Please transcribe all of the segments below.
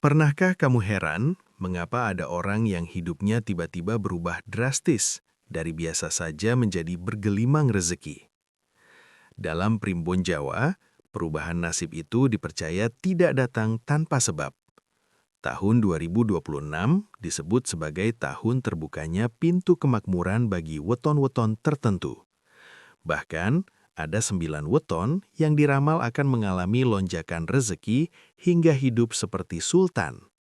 Pernahkah kamu heran mengapa ada orang yang hidupnya tiba-tiba berubah drastis dari biasa saja menjadi bergelimang rezeki? Dalam Primbon Jawa, perubahan nasib itu dipercaya tidak datang tanpa sebab. Tahun 2026 disebut sebagai tahun terbukanya pintu kemakmuran bagi weton-weton tertentu. Bahkan, ada 9 weton yang diramal akan mengalami lonjakan rezeki hingga hidup seperti sultan.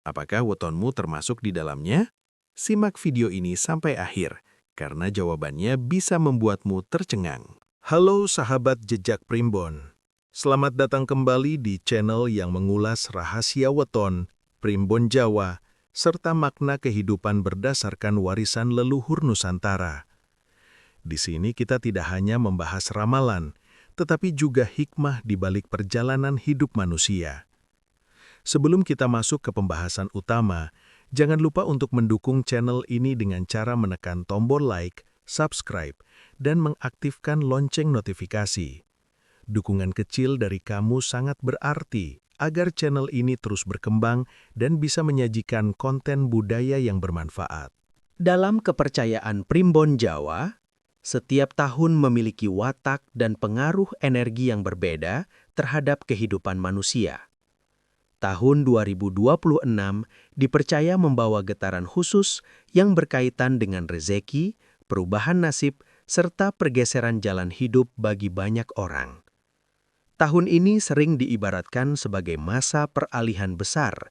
Apakah wetonmu termasuk di dalamnya? Simak video ini sampai akhir, karena jawabannya bisa membuatmu tercengang. Halo sahabat Jejak Primbon. Selamat datang kembali di channel yang mengulas rahasia weton, Primbon Jawa, serta makna kehidupan berdasarkan warisan leluhur Nusantara. Di sini kita tidak hanya membahas ramalan, tetapi juga hikmah di balik perjalanan hidup manusia. Sebelum kita masuk ke pembahasan utama, jangan lupa untuk mendukung channel ini dengan cara menekan tombol like, subscribe, dan mengaktifkan lonceng notifikasi. Dukungan kecil dari kamu sangat berarti agar channel ini terus berkembang dan bisa menyajikan konten budaya yang bermanfaat. Dalam kepercayaan Primbon Jawa, setiap tahun memiliki watak dan pengaruh energi yang berbeda terhadap kehidupan manusia. Tahun 2026 dipercaya membawa getaran khusus yang berkaitan dengan rezeki, perubahan nasib, serta pergeseran jalan hidup bagi banyak orang. Tahun ini sering diibaratkan sebagai masa peralihan besar,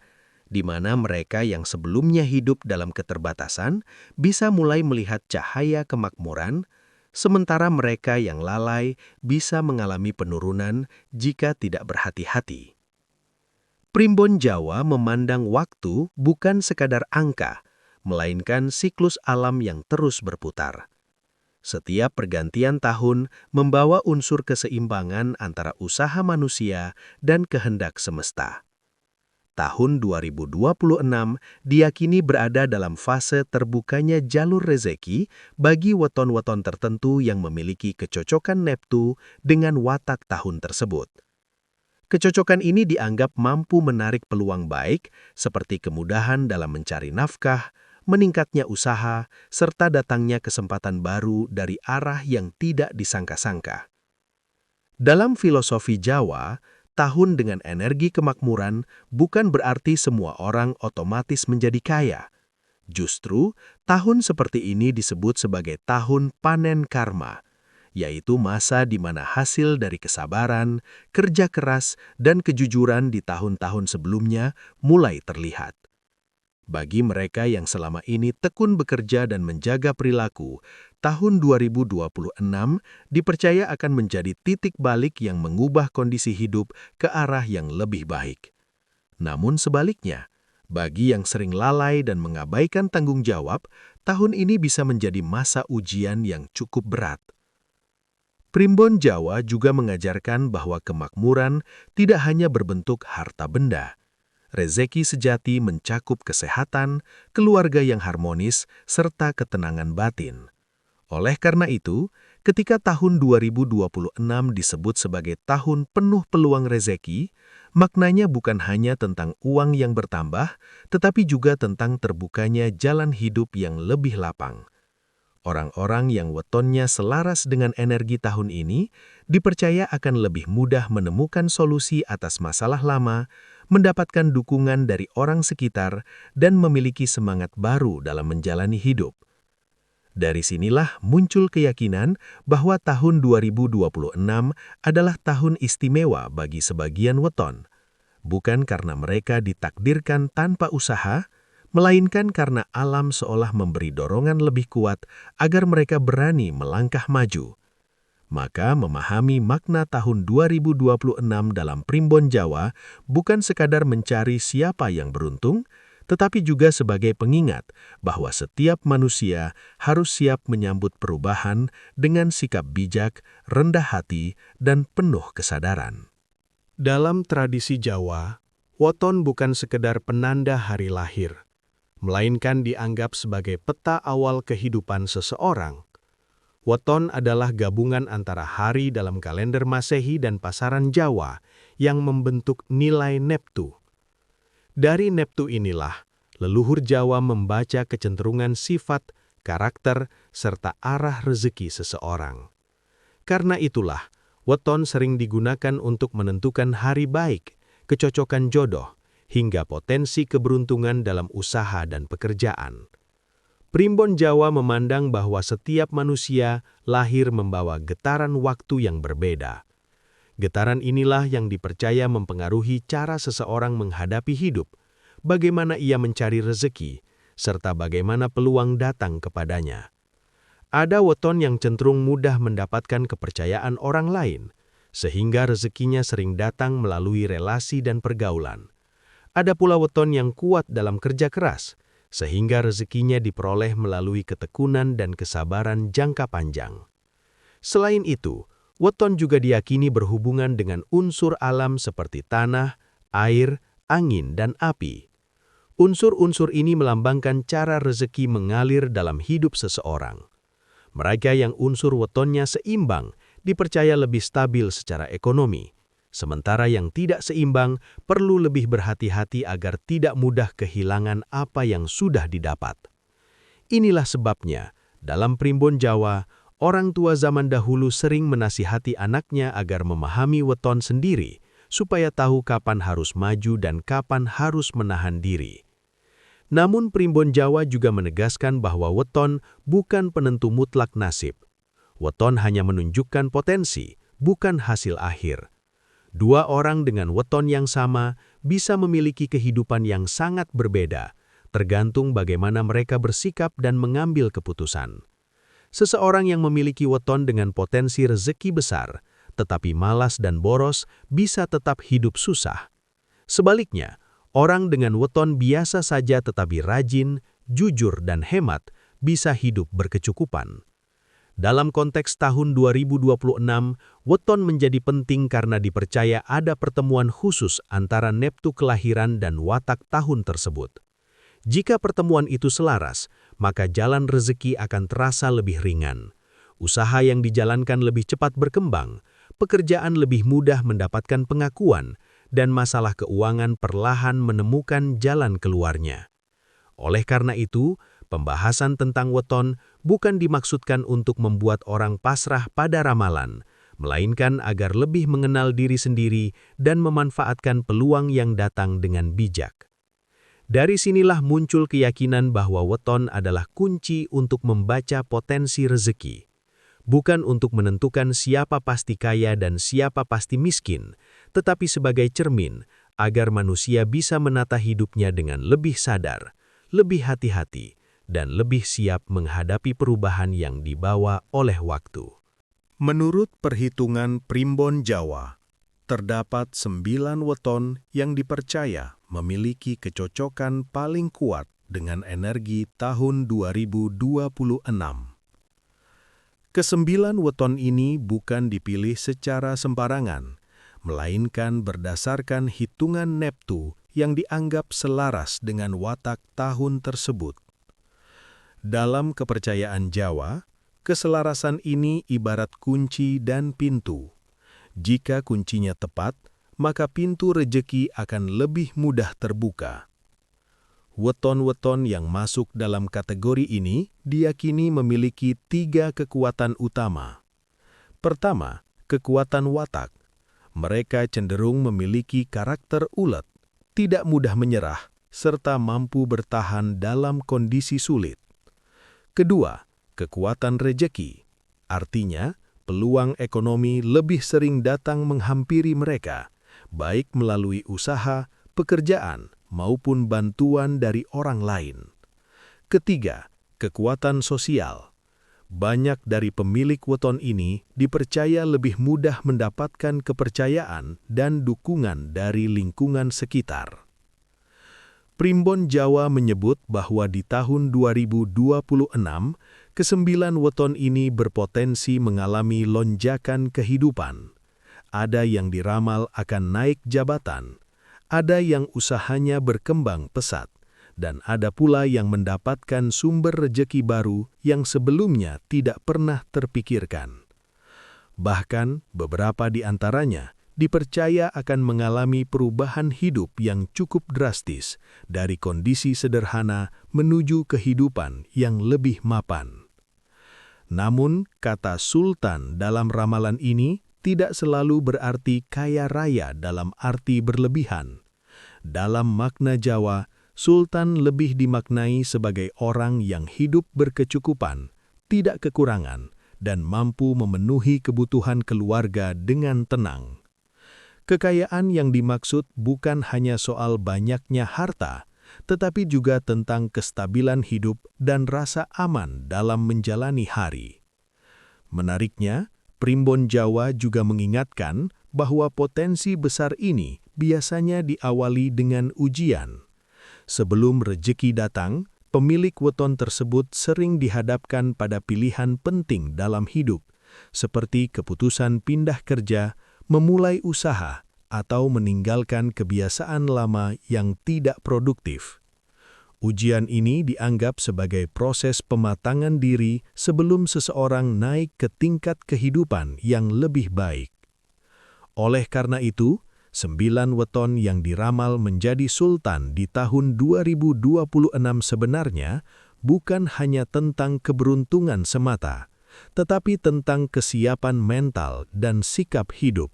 di mana mereka yang sebelumnya hidup dalam keterbatasan bisa mulai melihat cahaya kemakmuran, sementara mereka yang lalai bisa mengalami penurunan jika tidak berhati-hati. Primbon Jawa memandang waktu bukan sekadar angka, melainkan siklus alam yang terus berputar. Setiap pergantian tahun membawa unsur keseimbangan antara usaha manusia dan kehendak semesta. Tahun 2026 diyakini berada dalam fase terbukanya jalur rezeki bagi weton-weton tertentu yang memiliki kecocokan Neptu dengan watak tahun tersebut. Kecocokan ini dianggap mampu menarik peluang baik seperti kemudahan dalam mencari nafkah, meningkatnya usaha, serta datangnya kesempatan baru dari arah yang tidak disangka-sangka. Dalam filosofi Jawa, tahun dengan energi kemakmuran bukan berarti semua orang otomatis menjadi kaya. Justru, tahun seperti ini disebut sebagai tahun panen karma, yaitu masa di mana hasil dari kesabaran, kerja keras, dan kejujuran di tahun-tahun sebelumnya mulai terlihat. Bagi mereka yang selama ini tekun bekerja dan menjaga perilaku, tahun 2026 dipercaya akan menjadi titik balik yang mengubah kondisi hidup ke arah yang lebih baik. Namun sebaliknya, bagi yang sering lalai dan mengabaikan tanggung jawab, tahun ini bisa menjadi masa ujian yang cukup berat. Primbon Jawa juga mengajarkan bahwa kemakmuran tidak hanya berbentuk harta benda. Rezeki sejati mencakup kesehatan, keluarga yang harmonis, serta ketenangan batin. Oleh karena itu, ketika tahun 2026 disebut sebagai tahun penuh peluang rezeki, maknanya bukan hanya tentang uang yang bertambah, tetapi juga tentang terbukanya jalan hidup yang lebih lapang. Orang-orang yang wetonnya selaras dengan energi tahun ini dipercaya akan lebih mudah menemukan solusi atas masalah lama, mendapatkan dukungan dari orang sekitar, dan memiliki semangat baru dalam menjalani hidup. Dari sinilah muncul keyakinan bahwa tahun 2026 adalah tahun istimewa bagi sebagian weton, bukan karena mereka ditakdirkan tanpa usaha, melainkan karena alam seolah memberi dorongan lebih kuat agar mereka berani melangkah maju. Maka memahami makna tahun 2026 dalam Primbon Jawa bukan sekadar mencari siapa yang beruntung, tetapi juga sebagai pengingat bahwa setiap manusia harus siap menyambut perubahan dengan sikap bijak, rendah hati, dan penuh kesadaran. Dalam tradisi Jawa, weton bukan sekedar penanda hari lahir, melainkan dianggap sebagai peta awal kehidupan seseorang. Weton adalah gabungan antara hari dalam kalender Masehi dan pasaran Jawa yang membentuk nilai Neptu. Dari Neptu inilah, leluhur Jawa membaca kecenderungan sifat, karakter, serta arah rezeki seseorang. Karena itulah, weton sering digunakan untuk menentukan hari baik, kecocokan jodoh, hingga potensi keberuntungan dalam usaha dan pekerjaan. Primbon Jawa memandang bahwa setiap manusia lahir membawa getaran waktu yang berbeda. Getaran inilah yang dipercaya mempengaruhi cara seseorang menghadapi hidup, bagaimana ia mencari rezeki, serta bagaimana peluang datang kepadanya. Ada weton yang cenderung mudah mendapatkan kepercayaan orang lain, sehingga rezekinya sering datang melalui relasi dan pergaulan. Ada pula weton yang kuat dalam kerja keras, sehingga rezekinya diperoleh melalui ketekunan dan kesabaran jangka panjang. Selain itu, weton juga diyakini berhubungan dengan unsur alam seperti tanah, air, angin, dan api. Unsur-unsur ini melambangkan cara rezeki mengalir dalam hidup seseorang. Mereka yang unsur wetonnya seimbang dipercaya lebih stabil secara ekonomi, sementara yang tidak seimbang perlu lebih berhati-hati agar tidak mudah kehilangan apa yang sudah didapat. Inilah sebabnya, dalam Primbon Jawa, orang tua zaman dahulu sering menasihati anaknya agar memahami weton sendiri, supaya tahu kapan harus maju dan kapan harus menahan diri. Namun Primbon Jawa juga menegaskan bahwa weton bukan penentu mutlak nasib. Weton hanya menunjukkan potensi, bukan hasil akhir. Dua orang dengan weton yang sama bisa memiliki kehidupan yang sangat berbeda, tergantung bagaimana mereka bersikap dan mengambil keputusan. Seseorang yang memiliki weton dengan potensi rezeki besar, tetapi malas dan boros bisa tetap hidup susah. Sebaliknya, orang dengan weton biasa saja tetapi rajin, jujur, dan hemat bisa hidup berkecukupan. Dalam konteks tahun 2026, weton menjadi penting karena dipercaya ada pertemuan khusus antara Neptu kelahiran dan watak tahun tersebut. Jika pertemuan itu selaras, maka jalan rezeki akan terasa lebih ringan. Usaha yang dijalankan lebih cepat berkembang, pekerjaan lebih mudah mendapatkan pengakuan, dan masalah keuangan perlahan menemukan jalan keluarnya. Oleh karena itu, pembahasan tentang weton bukan dimaksudkan untuk membuat orang pasrah pada ramalan, melainkan agar lebih mengenal diri sendiri dan memanfaatkan peluang yang datang dengan bijak. Dari sinilah muncul keyakinan bahwa weton adalah kunci untuk membaca potensi rezeki. Bukan untuk menentukan siapa pasti kaya dan siapa pasti miskin, tetapi sebagai cermin agar manusia bisa menata hidupnya dengan lebih sadar, lebih hati-hati, dan lebih siap menghadapi perubahan yang dibawa oleh waktu. Menurut perhitungan Primbon Jawa, terdapat 9 weton yang dipercaya memiliki kecocokan paling kuat dengan energi tahun 2026. Kesembilan weton ini bukan dipilih secara sembarangan, melainkan berdasarkan hitungan Neptu yang dianggap selaras dengan watak tahun tersebut. Dalam kepercayaan Jawa, keselarasan ini ibarat kunci dan pintu. Jika kuncinya tepat, maka pintu rejeki akan lebih mudah terbuka. Weton-weton yang masuk dalam kategori ini diyakini memiliki 3 kekuatan utama. Pertama, kekuatan watak. Mereka cenderung memiliki karakter ulet, tidak mudah menyerah, serta mampu bertahan dalam kondisi sulit. Kedua, kekuatan rejeki. Artinya, peluang ekonomi lebih sering datang menghampiri mereka, baik melalui usaha, pekerjaan, maupun bantuan dari orang lain. Ketiga, kekuatan sosial. Banyak dari pemilik weton ini dipercaya lebih mudah mendapatkan kepercayaan dan dukungan dari lingkungan sekitar. Primbon Jawa menyebut bahwa di tahun 2026, kesembilan weton ini berpotensi mengalami lonjakan kehidupan. Ada yang diramal akan naik jabatan, ada yang usahanya berkembang pesat, dan ada pula yang mendapatkan sumber rejeki baru yang sebelumnya tidak pernah terpikirkan. Bahkan, beberapa di antaranya dipercaya akan mengalami perubahan hidup yang cukup drastis dari kondisi sederhana menuju kehidupan yang lebih mapan. Namun, kata sultan dalam ramalan ini tidak selalu berarti kaya raya dalam arti berlebihan. Dalam makna Jawa, sultan lebih dimaknai sebagai orang yang hidup berkecukupan, tidak kekurangan, dan mampu memenuhi kebutuhan keluarga dengan tenang. Kekayaan yang dimaksud bukan hanya soal banyaknya harta, tetapi juga tentang kestabilan hidup dan rasa aman dalam menjalani hari. Menariknya, Primbon Jawa juga mengingatkan bahwa potensi besar ini biasanya diawali dengan ujian. Sebelum rejeki datang, pemilik weton tersebut sering dihadapkan pada pilihan penting dalam hidup, seperti keputusan pindah kerja, memulai usaha, atau meninggalkan kebiasaan lama yang tidak produktif. Ujian ini dianggap sebagai proses pematangan diri sebelum seseorang naik ke tingkat kehidupan yang lebih baik. Oleh karena itu, 9 weton yang diramal menjadi sultan di tahun 2026 sebenarnya bukan hanya tentang keberuntungan semata, tetapi tentang kesiapan mental dan sikap hidup.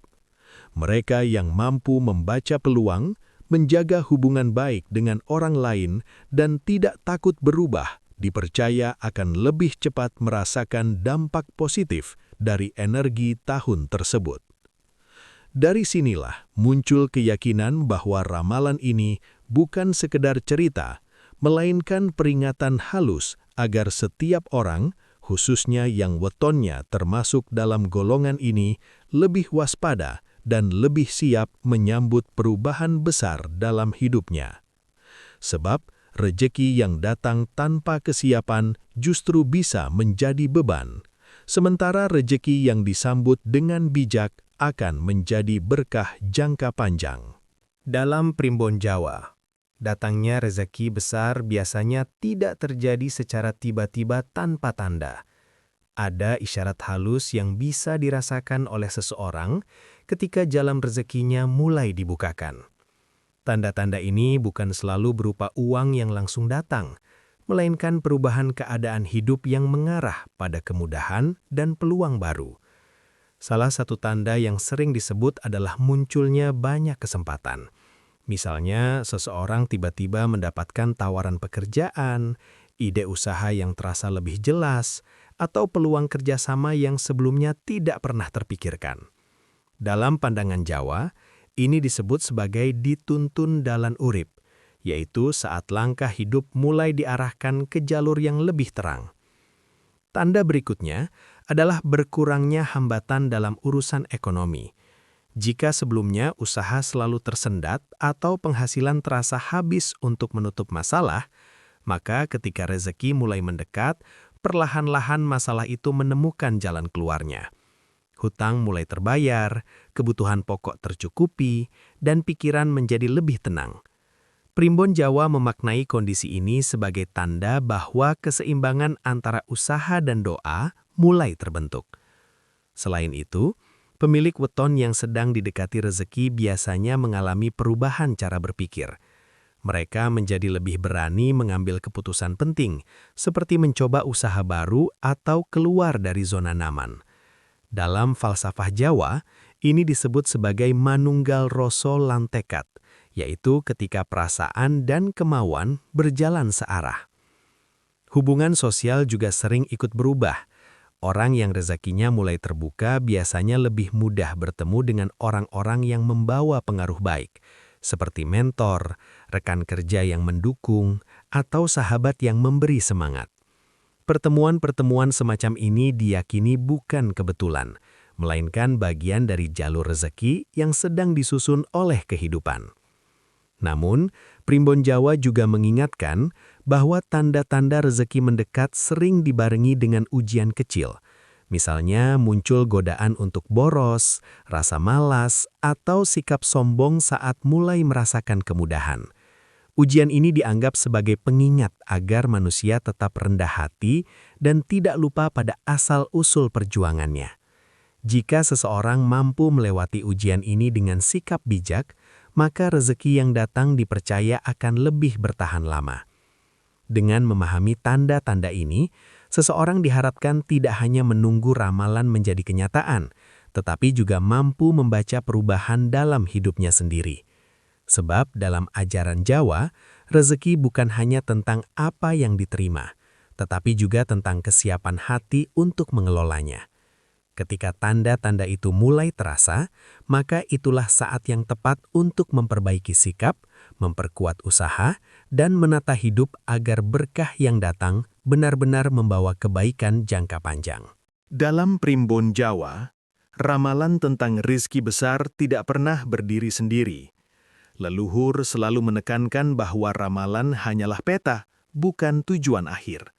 Mereka yang mampu membaca peluang, menjaga hubungan baik dengan orang lain, dan tidak takut berubah, dipercaya akan lebih cepat merasakan dampak positif dari energi tahun tersebut. Dari sinilah muncul keyakinan bahwa ramalan ini bukan sekedar cerita, melainkan peringatan halus agar setiap orang, khususnya yang wetonnya termasuk dalam golongan ini, lebih waspada dan lebih siap menyambut perubahan besar dalam hidupnya. Sebab, rejeki yang datang tanpa kesiapan justru bisa menjadi beban, sementara rejeki yang disambut dengan bijak akan menjadi berkah jangka panjang. Dalam Primbon Jawa, datangnya rezeki besar biasanya tidak terjadi secara tiba-tiba tanpa tanda. Ada isyarat halus yang bisa dirasakan oleh seseorang ketika jalan rezekinya mulai dibukakan. Tanda-tanda ini bukan selalu berupa uang yang langsung datang, melainkan perubahan keadaan hidup yang mengarah pada kemudahan dan peluang baru. Salah satu tanda yang sering disebut adalah munculnya banyak kesempatan. Misalnya, seseorang tiba-tiba mendapatkan tawaran pekerjaan, ide usaha yang terasa lebih jelas, atau peluang kerjasama yang sebelumnya tidak pernah terpikirkan. Dalam pandangan Jawa, ini disebut sebagai dituntun dalan urip, yaitu saat langkah hidup mulai diarahkan ke jalur yang lebih terang. Tanda berikutnya adalah berkurangnya hambatan dalam urusan ekonomi. Jika sebelumnya usaha selalu tersendat atau penghasilan terasa habis untuk menutup masalah, maka ketika rezeki mulai mendekat, perlahan-lahan masalah itu menemukan jalan keluarnya. Hutang mulai terbayar, kebutuhan pokok tercukupi, dan pikiran menjadi lebih tenang. Primbon Jawa memaknai kondisi ini sebagai tanda bahwa keseimbangan antara usaha dan doa mulai terbentuk. Selain itu, pemilik weton yang sedang didekati rezeki biasanya mengalami perubahan cara berpikir. Mereka menjadi lebih berani mengambil keputusan penting, seperti mencoba usaha baru atau keluar dari zona nyaman. Dalam falsafah Jawa, ini disebut sebagai manunggal rasa lan tekad, yaitu ketika perasaan dan kemauan berjalan searah. Hubungan sosial juga sering ikut berubah. Orang yang rezekinya mulai terbuka biasanya lebih mudah bertemu dengan orang-orang yang membawa pengaruh baik, seperti mentor, rekan kerja yang mendukung, atau sahabat yang memberi semangat. Pertemuan-pertemuan semacam ini diyakini bukan kebetulan, melainkan bagian dari jalur rezeki yang sedang disusun oleh kehidupan. Namun, Primbon Jawa juga mengingatkan bahwa tanda-tanda rezeki mendekat sering dibarengi dengan ujian kecil. Misalnya muncul godaan untuk boros, rasa malas, atau sikap sombong saat mulai merasakan kemudahan. Ujian ini dianggap sebagai pengingat agar manusia tetap rendah hati dan tidak lupa pada asal-usul perjuangannya. Jika seseorang mampu melewati ujian ini dengan sikap bijak, maka rezeki yang datang dipercaya akan lebih bertahan lama. Dengan memahami tanda-tanda ini, seseorang diharapkan tidak hanya menunggu ramalan menjadi kenyataan, tetapi juga mampu membaca perubahan dalam hidupnya sendiri. Sebab dalam ajaran Jawa, rezeki bukan hanya tentang apa yang diterima, tetapi juga tentang kesiapan hati untuk mengelolanya. Ketika tanda-tanda itu mulai terasa, maka itulah saat yang tepat untuk memperbaiki sikap, memperkuat usaha, dan menata hidup agar berkah yang datang benar-benar membawa kebaikan jangka panjang. Dalam primbon Jawa, ramalan tentang rizki besar tidak pernah berdiri sendiri. Leluhur selalu menekankan bahwa ramalan hanyalah peta, bukan tujuan akhir.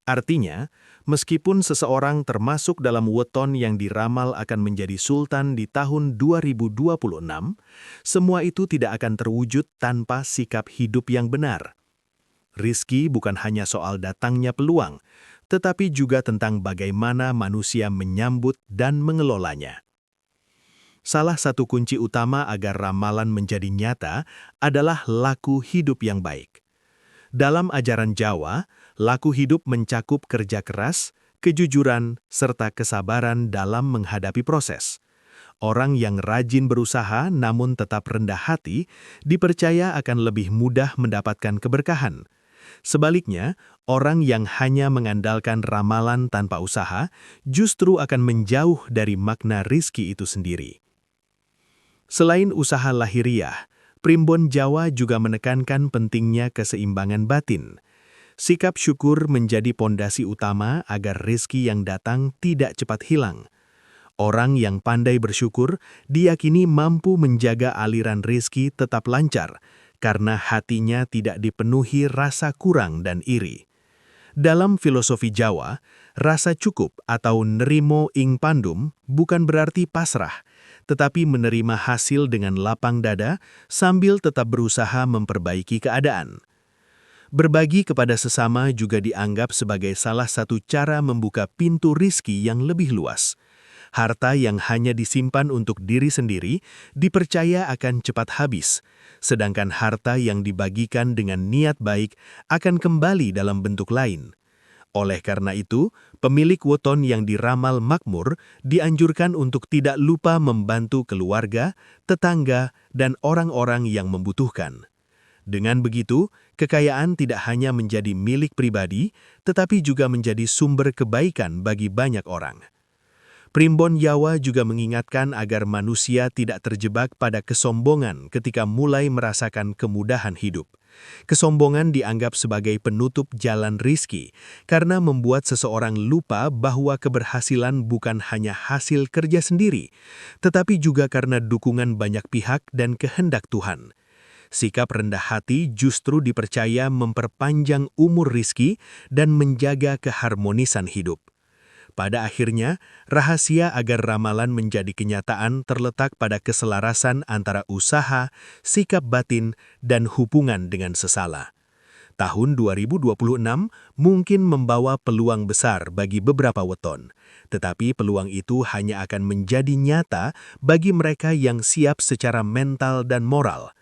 Artinya, meskipun seseorang termasuk dalam weton yang diramal akan menjadi sultan di tahun 2026, semua itu tidak akan terwujud tanpa sikap hidup yang benar. Rizki bukan hanya soal datangnya peluang, tetapi juga tentang bagaimana manusia menyambut dan mengelolanya. Salah satu kunci utama agar ramalan menjadi nyata adalah laku hidup yang baik. Dalam ajaran Jawa, laku hidup mencakup kerja keras, kejujuran, serta kesabaran dalam menghadapi proses. Orang yang rajin berusaha namun tetap rendah hati dipercaya akan lebih mudah mendapatkan keberkahan. Sebaliknya, orang yang hanya mengandalkan ramalan tanpa usaha justru akan menjauh dari makna rizki itu sendiri. Selain usaha lahiriah, primbon Jawa juga menekankan pentingnya keseimbangan batin. Sikap syukur menjadi pondasi utama agar rezeki yang datang tidak cepat hilang. Orang yang pandai bersyukur diyakini mampu menjaga aliran rezeki tetap lancar karena hatinya tidak dipenuhi rasa kurang dan iri. Dalam filosofi Jawa, rasa cukup atau nerimo ing pandum bukan berarti pasrah, tetapi menerima hasil dengan lapang dada sambil tetap berusaha memperbaiki keadaan. Berbagi kepada sesama juga dianggap sebagai salah satu cara membuka pintu rizki yang lebih luas. Harta yang hanya disimpan untuk diri sendiri dipercaya akan cepat habis, sedangkan harta yang dibagikan dengan niat baik akan kembali dalam bentuk lain. Oleh karena itu, pemilik weton yang diramal makmur dianjurkan untuk tidak lupa membantu keluarga, tetangga, dan orang-orang yang membutuhkan. Dengan begitu, kekayaan tidak hanya menjadi milik pribadi, tetapi juga menjadi sumber kebaikan bagi banyak orang. Primbon Jawa juga mengingatkan agar manusia tidak terjebak pada kesombongan ketika mulai merasakan kemudahan hidup. Kesombongan dianggap sebagai penutup jalan rizki karena membuat seseorang lupa bahwa keberhasilan bukan hanya hasil kerja sendiri, tetapi juga karena dukungan banyak pihak dan kehendak Tuhan. Sikap rendah hati justru dipercaya memperpanjang umur rizki dan menjaga keharmonisan hidup. Pada akhirnya, rahasia agar ramalan menjadi kenyataan terletak pada keselarasan antara usaha, sikap batin, dan hubungan dengan sesala. Tahun 2026 mungkin membawa peluang besar bagi beberapa weton, tetapi peluang itu hanya akan menjadi nyata bagi mereka yang siap secara mental dan moral.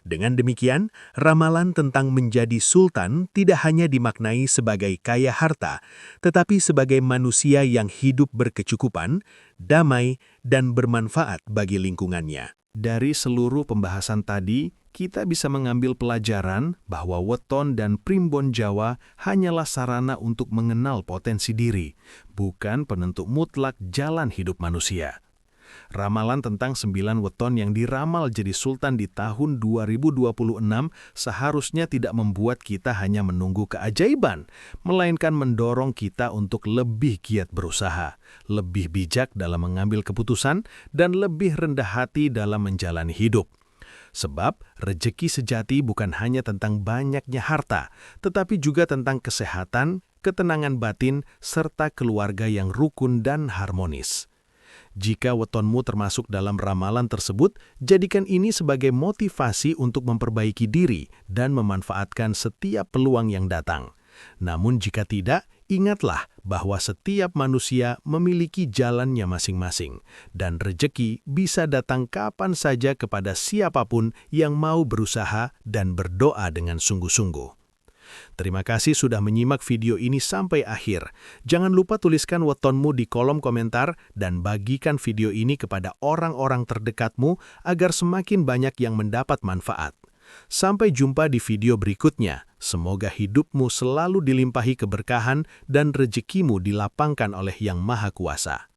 Dengan demikian, ramalan tentang menjadi sultan tidak hanya dimaknai sebagai kaya harta, tetapi sebagai manusia yang hidup berkecukupan, damai, dan bermanfaat bagi lingkungannya. Dari seluruh pembahasan tadi, kita bisa mengambil pelajaran bahwa weton dan primbon Jawa hanyalah sarana untuk mengenal potensi diri, bukan penentu mutlak jalan hidup manusia. Ramalan tentang 9 weton yang diramal jadi sultan di tahun 2026 seharusnya tidak membuat kita hanya menunggu keajaiban, melainkan mendorong kita untuk lebih giat berusaha, lebih bijak dalam mengambil keputusan, dan lebih rendah hati dalam menjalani hidup. Sebab rejeki sejati bukan hanya tentang banyaknya harta, tetapi juga tentang kesehatan, ketenangan batin, serta keluarga yang rukun dan harmonis. Jika wetonmu termasuk dalam ramalan tersebut, jadikan ini sebagai motivasi untuk memperbaiki diri dan memanfaatkan setiap peluang yang datang. Namun jika tidak, Ingatlah bahwa setiap manusia memiliki jalannya masing-masing, dan rejeki bisa datang kapan saja kepada siapapun yang mau berusaha dan berdoa dengan sungguh-sungguh. Terima kasih sudah menyimak video ini sampai akhir. Jangan lupa tuliskan wetonmu di kolom komentar dan bagikan video ini kepada orang-orang terdekatmu agar semakin banyak yang mendapat manfaat. Sampai jumpa di video berikutnya. Semoga hidupmu selalu dilimpahi keberkahan dan rezekimu dilapangkan oleh Yang Maha Kuasa.